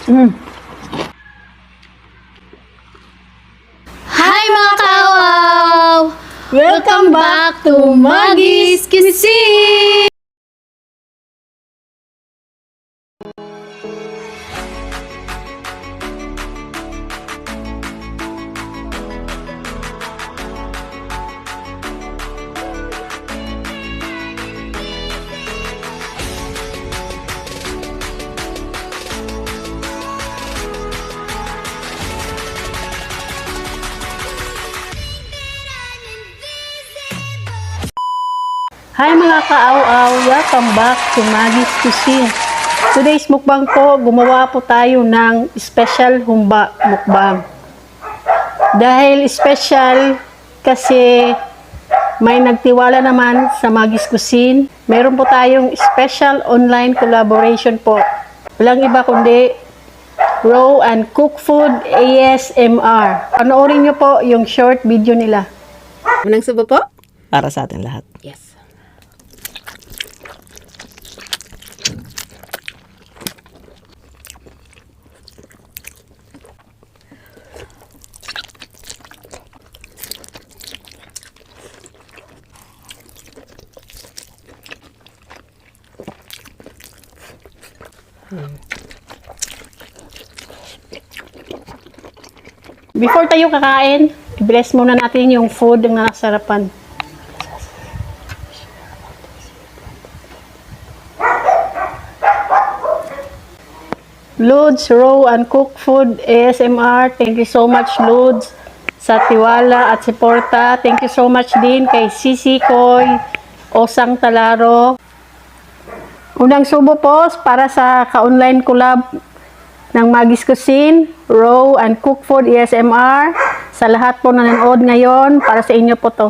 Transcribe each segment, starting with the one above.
Mm. Hi mga kawaw! Welcome back to Maggie's Cuisine! Hi mga kaaw-aw! Welcome back to Maggie's Cuisine. Today's mukbang po, gumawa po tayo ng special humba mukbang. Dahil special kasi may nagtiwala naman sa Maggie's Cuisine. Meron po tayong special online collaboration po. Walang iba kundi Raw and Cook Food ASMR. Panoorin nyo po yung short video nila. Unang subo po? Para sa atin lahat. Yes. Before tayo kakain, i-bless muna natin yung food na nasarapan. Lods Raw and Cook Food ASMR. Thank you so much, Lods, sa tiwala at suporta. Thank you so much din kay Sisi Koy, Osang Talaro. Unang subo po para sa ka-online collab ng Maggie's Cuisine, Raw and Cook Food ASMR. Sa lahat po na nanood ngayon, para sa inyo po to.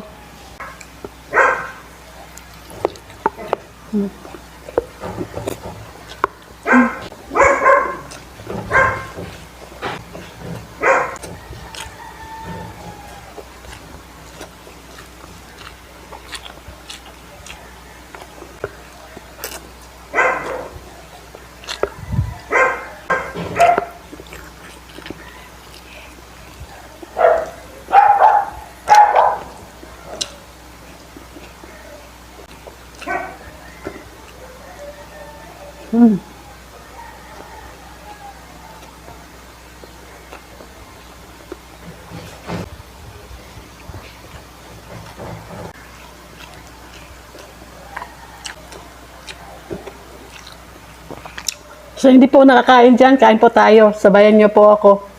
So, hindi po nakakain dyan, kain po tayo. Sabayan niyo po ako.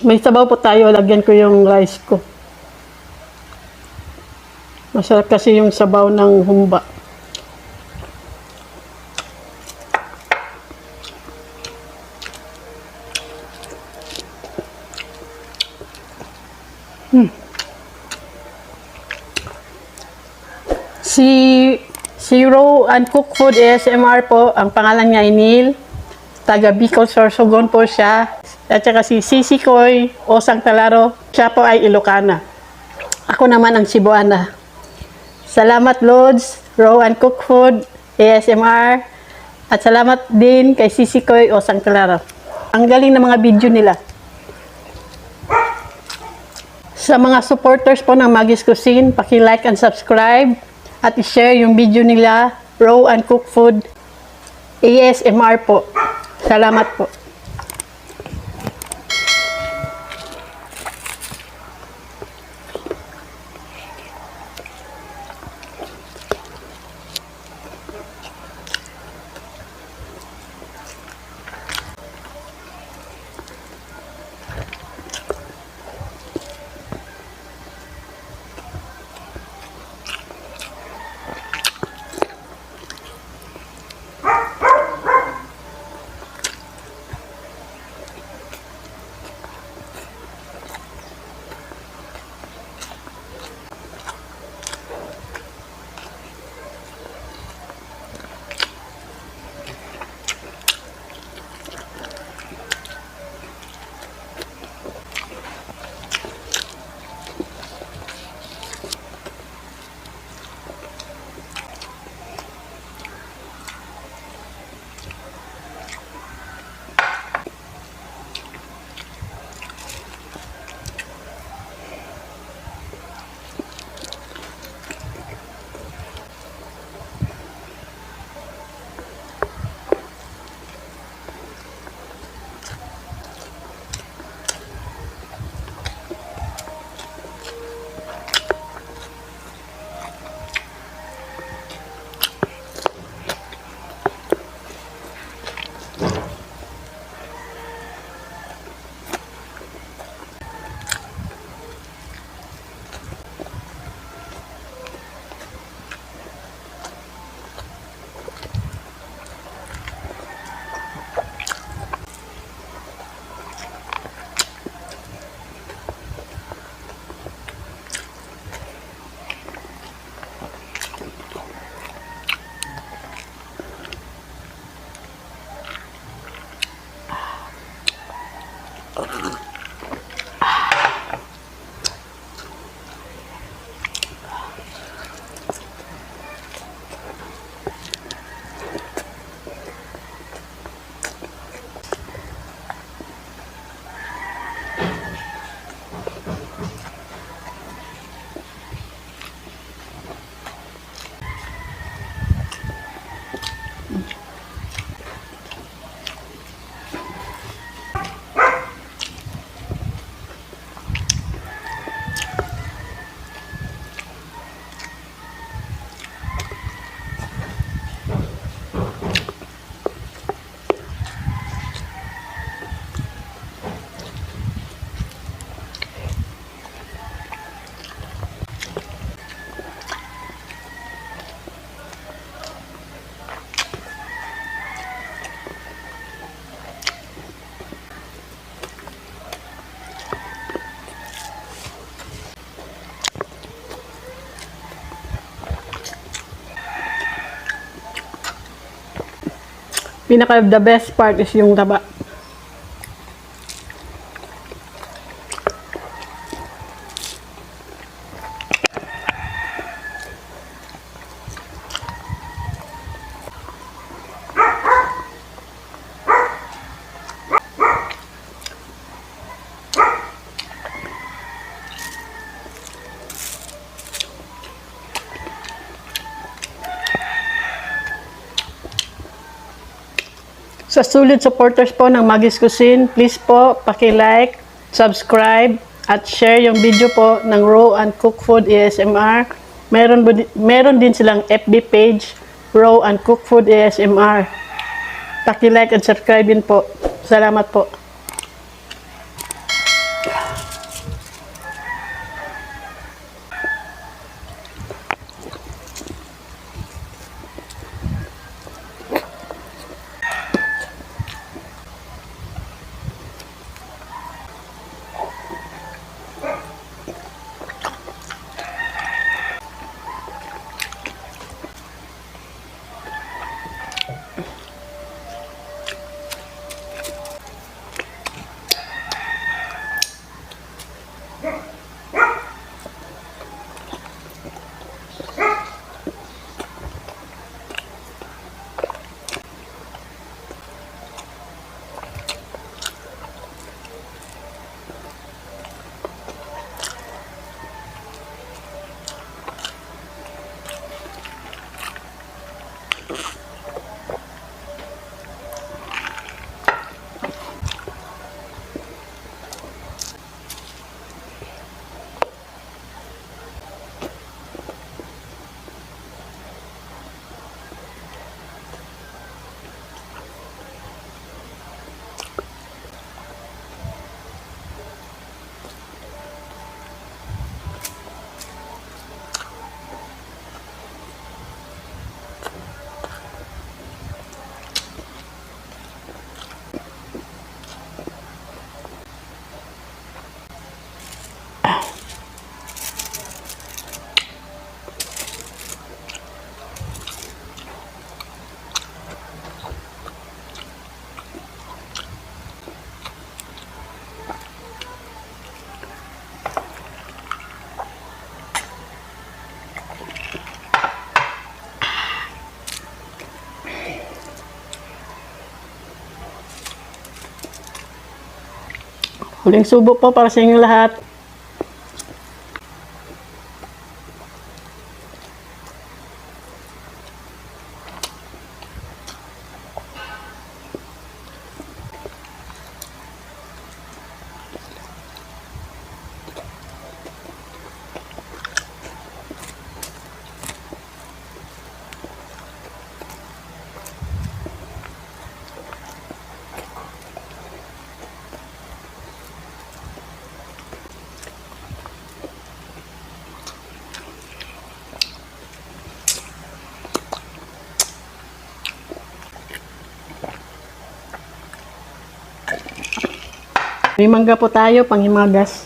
May sabaw po tayo, lagyan ko yung rice ko. Masarap kasi yung sabaw ng humba. Si Raw and Cook Food ASMR po, ang pangalan niya ay Neil. Taga Bicol, Sorsogon po siya. At saka si Sisi Koy, Osang Talaro, siya po ay Ilocana. Ako naman ang Cebuana. Salamat Lods, Raw and Cook Food, ASMR. At salamat din kay Sisi Koy, Osang Talaro. Ang galing ng mga video nila. Sa mga supporters po ng Maggie's Cuisine, paki-like and subscribe. At i-share yung video nila, Raw and Cook Food, ASMR po. Salamat po. Pinaka the best part is yung taba. Sa solid supporters po ng Maggie's Cuisine, please po paki-like, subscribe, at share yung video po ng Raw and Cook Food ASMR. Meron din silang FB page, Raw and Cook Food ASMR. Paki-like at subscribe din po. Salamat po. Huling subo po para sa inyo lahat. May mangga po tayo, panghimagas.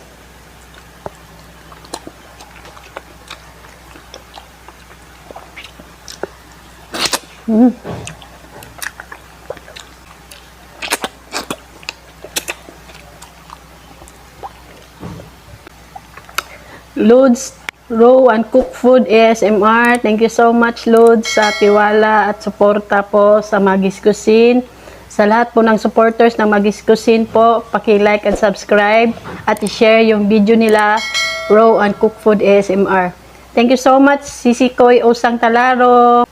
Lods, Raw and Cook Food ASMR. Thank you so much, Lods, sa tiwala at suporta po sa Maggie's Cuisine. Sa lahat po ng supporters ng Maggie's Cuisine po, paki-like and subscribe at i-share yung video nila, Raw and Cook Food ASMR. Thank you so much, Sisi Koy Osang Talaro.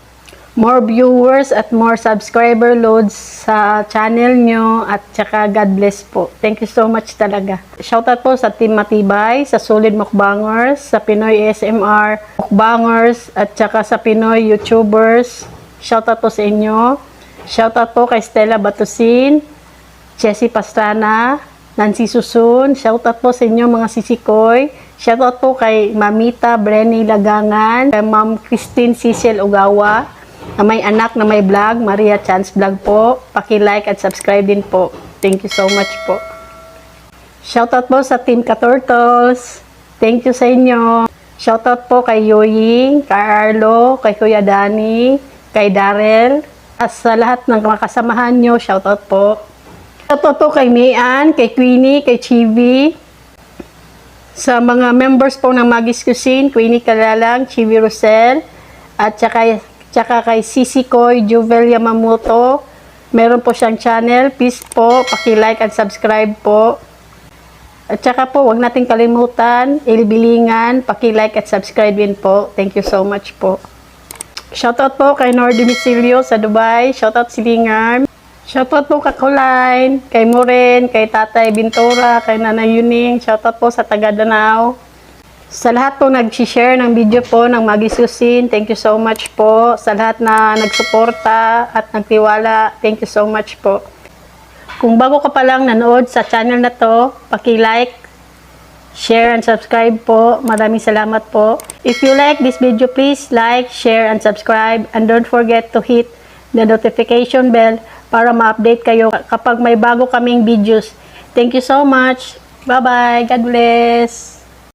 More viewers at more subscriber loads sa channel nyo at saka God bless po. Thank you so much talaga. Shoutout po sa Team Matibay, sa Solid Mukbangers, sa Pinoy ASMR Mukbangers at saka sa Pinoy YouTubers. Shoutout po sa inyo. Shoutout po kay Stella Batusin, Jessie Pastrana, Nancy Susun. Shoutout po sa inyo mga sisikoy. Shoutout po kay Mamita Brenny Lagangan, kay Ma'am Christine Cecil Ugawa, na may anak na may vlog, Maria Chance Vlog po. Paki-like at subscribe din po. Thank you so much po. Shoutout po sa Team Katurtles. Thank you sa inyo. Shoutout po kay Yoying, kay Arlo, kay Kuya Dani, kay Darrell, Sa lahat ng mga kasamahan nyo, shoutout po. Shoutout po kay Mian, kay Queenie, kay Chivi. Sa mga members po ng Magis Cuisine, Queenie Kalalang, Chivi Rosel, at tsaka kay Sisi Koy, Juvel Yamamoto. Meron po siyang channel. Please po, paki-like and subscribe po. At tsaka po, huwag nating kalimutan, Ilbilingan, paki-like at subscribe din po. Thank you so much po. Shoutout po kay Nordy Misilio sa Dubai. Shoutout Silingan. Shoutout po kay Colline, kay Moren, kay Tatay Bintora, kay Nanay Yuning. Shoutout po sa taga Danao. Sa lahat po nag-share ng video po ng Magis Cuisine, thank you so much po. Sa lahat na nagsuporta at nagtiwala, thank you so much po. Kung bago ka pa lang nanood sa channel na to, paki-like, share and subscribe po. Maraming salamat po. If you like this video, please like, share and subscribe. And don't forget to hit the notification bell para ma-update kayo kapag may bago kaming videos. Thank you so much. Bye-bye. God bless.